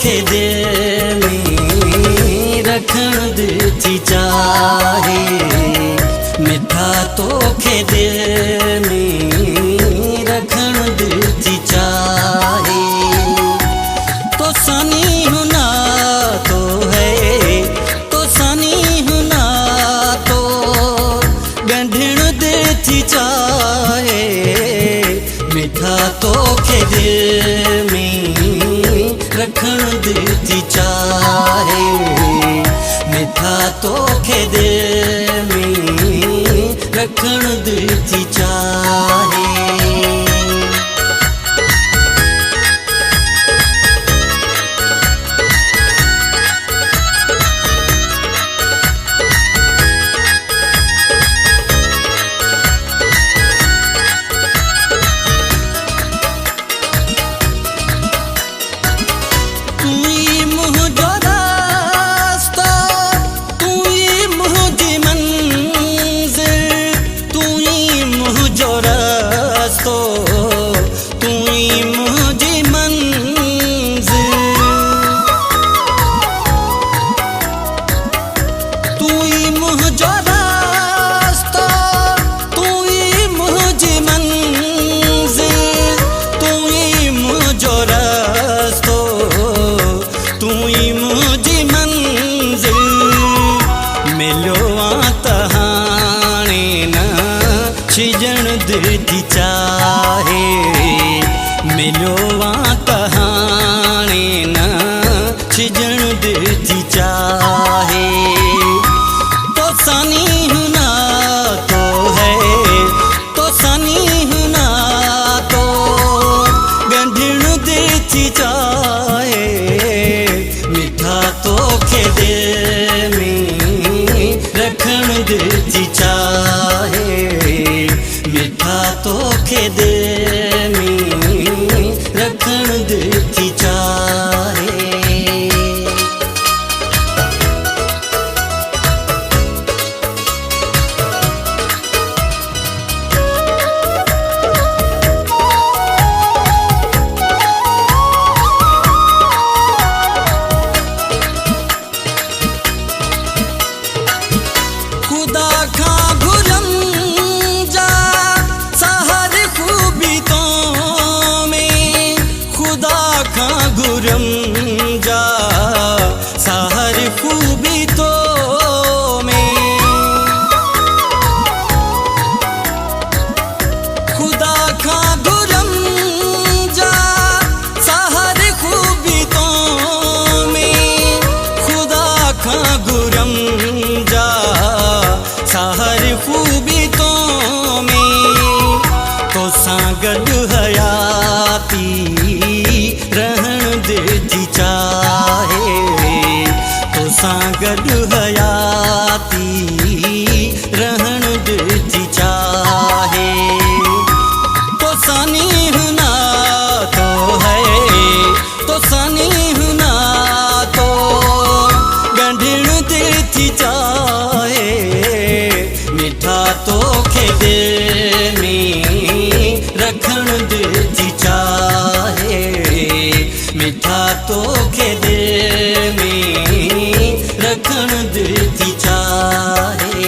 तोखे दिल में रखण दी चाहे, मिठा तोखे दिल में रखण दी चाहे। तो सनी हुना तो है, तो सनी हुना तो गंढण दी चाहे, मिठा तोखे दिल में रखण दी चाहे, मिठा तोखे दिल में रखण दी चाहे। छिजण दी चाहे, मिलो तहाणे न छिजण दी चाहे। तो सनी हुना तो है, तो सनी हुना तो गंढण दी चाहे, मिठा तोखे दिल में रखण दी चाहे, मिठा तोखे दिल में रखण दी चाहे। खुदा खा घुरम जा सहर खूबी तो में, खुदा खा घुरम जा सहर खूबी तो में, खुदा खा घुरम जा सहर खूबी तो में, खुदा खा घुरम जा सहर खूबी तो में। तो सागड हयाती रहण दी चाहे, तो सागड हयाती रहण दी चाहे। तो सनी हुना तो है, तो सनी हुना तो गंढण दी चाहे, मिठा तोखे दिल में रखण दी चाहे, मिठा तोखे दिल में रखण दी चाहे।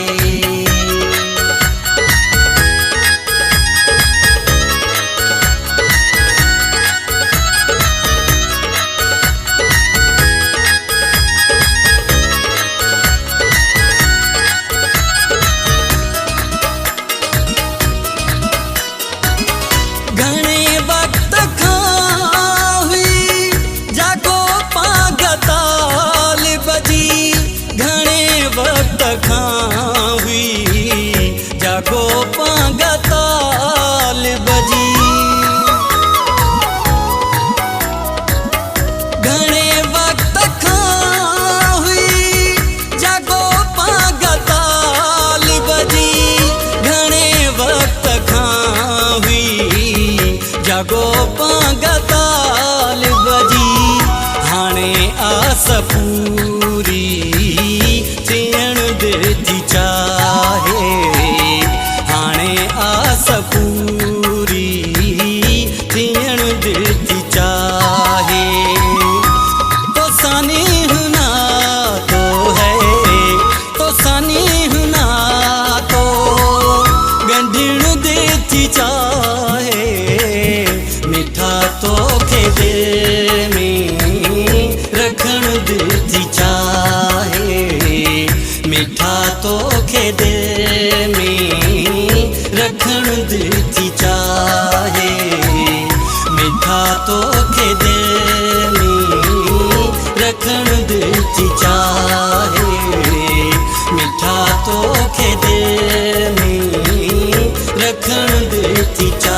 घणे वक्त खां हुई जागो पागताल बजी, घणे वक्त खां हुई जागो पागताल बजी, घणे वक्त खां हुई जागो पागताल बजी, घणे वक्त खां हुई जागो पागताल बजी। हाणे आस पूरी थियण दी चाहे, हाणे आस पूरी थियण दी चाहे। थी चाहे, मिठा तोखे दिल में रखण दिल थी चाहे, मिठा तोखे दिल में रखण दिल थी चाहे, मिठा तोखे दिल में रखण दिल थी चाहे, मिठा तोखे दिल में रखण दिल थी चाहे।